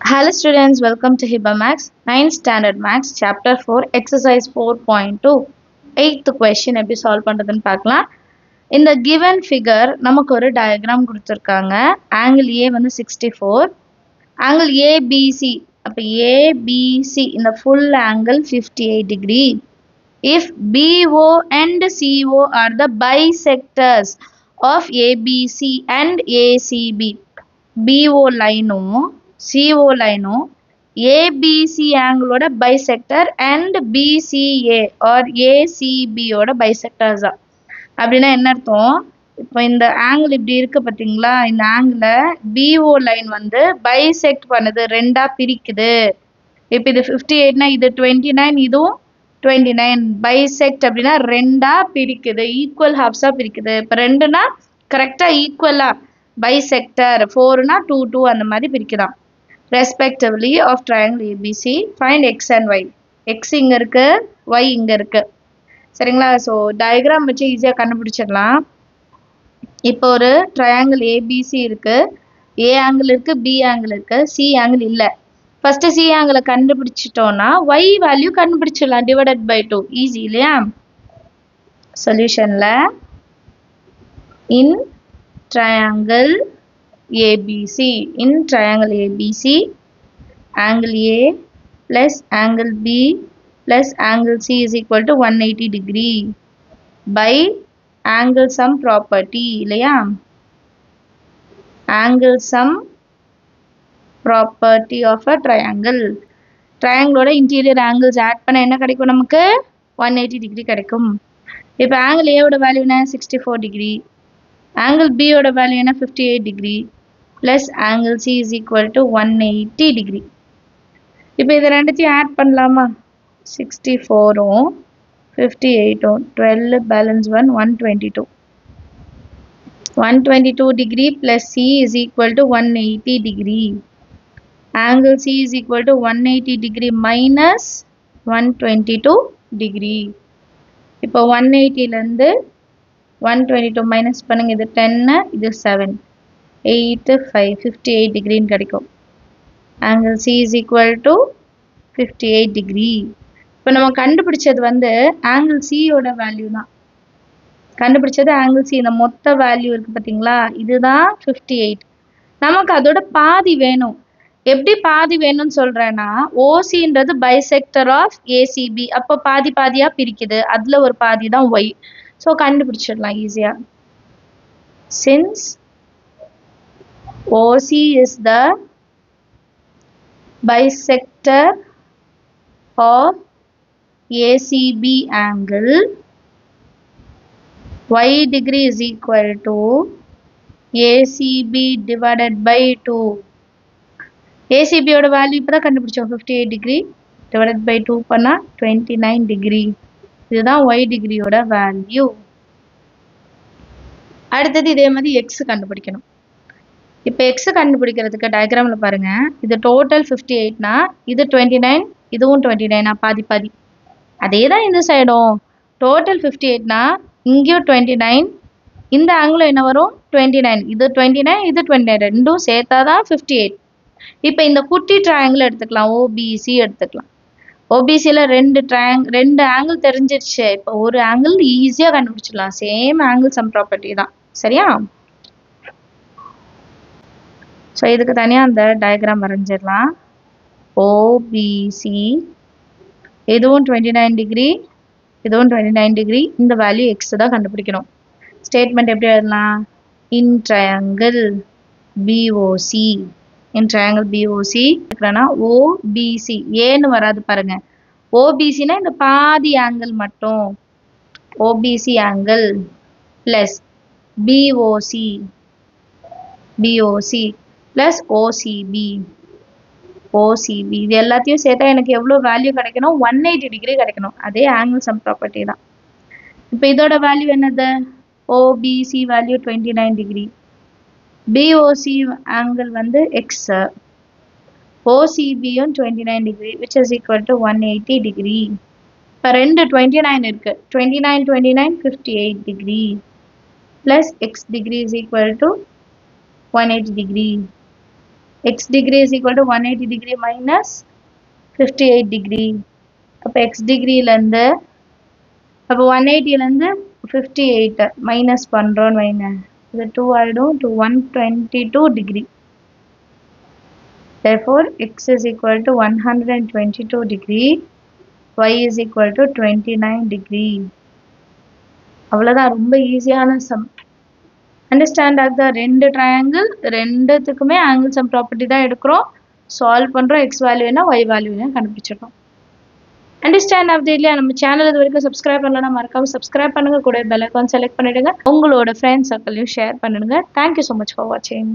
Hello students, welcome to Hiba Max, 9th Standard Max, Chapter 4, Exercise 4.2. 8th question எப்படி solve பண்றதுன்னு பார்க்கலாம். In the given figure, நமக்கு ஒரு diagram கொடுத்திருக்காங்க. Angle A வந்து 64, angle ABC, அப்ப ABC இந்த full angle 58 degree. If BO and CO are the bisectors of ABC and ACB, BO line CO line ABC angle ஓட bisector and BCA or ACB ஓட bisectors அப்படின்னா என்ன அர்த்தம்? இப்போ இந்த angle இப்படி இருக்கு பாத்தீங்களா? இந்த angle BO line வந்து bisect பண்ணுது, ரெண்டா பிரிக்குது. இப்போ இது 58 னா இது 29, இதுவும் 29. bisect அப்படின்னா ரெண்டா பிரிக்குது, equal halves பிரிக்குது. இப்போ ரெண்டுனா கரெக்டா ஈக்குவலா bisector, 4 னா 2 2 அந்த மாதிரி பிரிக்கலாம். Respectively of triangle ABC, find x and y. x இங்க இருக்கு, y இங்க இருக்கு. சரிங்களா? ஸோ டயக்ராம் வச்சு ஈஸியாக கண்டுபிடிச்சிடலாம். இப்போ ஒரு ட்ரையாங்கிள் ஏபிசி இருக்கு, ஏ ஆங்கிள் இருக்கு, பி ஆங்கிள் இருக்கு, சி ஆங்கிள் இல்லை. ஃபர்ஸ்ட் சி ஆங்கிளை கண்டுபிடிச்சிட்டோம்னா ஒய் வேல்யூ கண்டுபிடிச்சிடலாம், டிவைடட் பை 2. ஈஸி இல்லையா? சொல்யூஷன்ல in triangle ABC, in triangle ABC, angle A plus angle B plus angle C is equal to 180 degree by angle sum property இல்லையா? angle sum property of a triangle. triangle ஓட interior angles add பண்ண என்ன கிடைக்கும் நமக்கு? 180 degree கிடைக்கும். இப்போ angle A ஓட value என்ன? 64 degree. angle B ஓட வேல்யூ என்ன? 58 degree. plus angle C is equal to 180 degree. இப்போ இது ரெண்டுத்தையும் ஆட் பண்ணலாமா? 64 58 12 balance 1 122. 122 degree plus C is equal to 180 degree. Angle C is equal to 180 degree minus 122 degree. இப்போ 180 லேருந்து 122 minus பண்ணுங்க, இது 10, இது 7. 8 5 58 degree கிடைக்கும். angle C is equal to 58 degree. இப்போ நம்ம கண்டுபிடிச்சது வந்து angle C ஓட வேல்யூ தான். கண்டுபிடிச்சது angle C, இந்த மொத்த வேல்யூ இருக்கு பாத்தீங்களா, இதுதான் 58. நமக்கு அதோட பாதி வேணும். எப்படி பாதி வேணும்னு சொல்றேன்னா, OCன்றது bisector of ACB, அப்போ பாதி பாதியா பிரிக்குது, அதுல ஒரு பாதி தான் Y. ஸோ கண்டுபிடிச்சிடலாம் ஈஸியா. since OC is the bisector of ACB angle, y degree is equal to ACB divided by 2. ACB ஓட வேல்யூ இப்போ தான் கண்டுபிடிச்சோம், 58 degree divided by 2 பண்ணா 29 degree. இதுதான் y degree ஓட வேல்யூ. அடுத்தது இதே மாதிரி x கண்டுபிடிக்கணும். இப்போ x கண்டுபிடிக்கிறதுக்கு டயக்ராம்ல பாருங்க, இது டோட்டல் 58னா இது 29, இதுவும் 29, பாதி பாதி. அதே தான் இந்த சைடும் டோட்டல் 58னா இங்கேயும் 29, இந்த ஆங்கிளும் என்ன வரும்? 29. இது 29, இது 29, ரெண்டும் சேர்த்தாதான் 58. இப்போ இந்த குட்டி ட்ரையாங்கிள் எடுத்துக்கலாம், OBC எடுத்துக்கலாம். OBCல ரெண்டு ஆங்கிள் தெரிஞ்சிருச்சு. இப்போ ஒரு ஆங்கிள் ஈஸியாக கண்டுபிடிச்சிடலாம், சேம் ஆங்கிள் சம் ப்ராப்பர்ட்டி தான். சரியா? ஸோ இதுக்கு தனியாக அந்த டயக்ராம் வரைஞ்சிடலாம். OBC, இதுவும் 29 டிகிரி, இதுவும் 29 டிகிரி, இந்த வேல்யூ எக்ஸ் தான் கண்டுபிடிக்கணும். ஸ்டேட்மெண்ட் எப்படி எழுதலாம்? இன் ட்ரையாங்கிள் BOC, இன் ட்ரையாங்கிள் BOC இருக்கிறனா OBC, ஏன்னு வராது பாருங்க. OBCனா இந்த பாதி ஆங்கிள் மட்டும், OBC angle plus BOC plus OCB, இது எல்லாத்தையும் சேர்த்தா எனக்கு எவ்வளோ வேல்யூ கிடைக்கணும்? 180 டிகிரி கிடைக்கணும். அதே ஆங்கிள் சம் ப்ராப்பர்ட்டி தான். இப்போ இதோட வேல்யூ என்னது? OBC value 29 degree, BOC angle வந்து X, OCBயும் 29 degree, which is equal to 180 degree. இப்போ ரெண்டு 29 இருக்கு, 29 29 58 degree plus X degree is equal to 180 degree. x degree is equal to 180 degree minus 58 degree. அப்போ x degreeலேருந்து அப்போ 180லேருந்து 58 மைனஸ் பண்ணுறோன்னு வைங்க, இது 2 ஆகிடும் to 122 degree. Therefore x is equal to 122 degree, y is equal to 29 degree. அவ்வளோதான், ரொம்ப ஈஸியான some. Understand ஆகுதா? ரெண்டு ட்ரையாங்கிள், ரெண்டுத்துக்குமே ஆங்கிள் சம் ப்ராப்பர்ட்டி தான் எடுக்கிறோம், சால்வ் பண்ணுறோம், எக்ஸ் வேல்யூனா ஒய் வேல்யூனா கண்டுபிடிச்சிடலாம். அண்டர்ஸ்டாண்ட் ஆகுது இல்லையா? நம்ம சேனல் இது வரைக்கும் சப்ஸ்கிரைப் பண்ணலன்னா மறக்காம சப்ஸ்கிரைப் பண்ணுங்க, கூட பெல் ஐகான் செலக்ட் பண்ணிடுங்க, உங்களோட ஃப்ரெண்ட்ஸ் சர்க்கிளையும் ஷேர் பண்ணிடுங்க. தேங்க்யூ ஸோ மச் ஃபார் வாட்சிங்.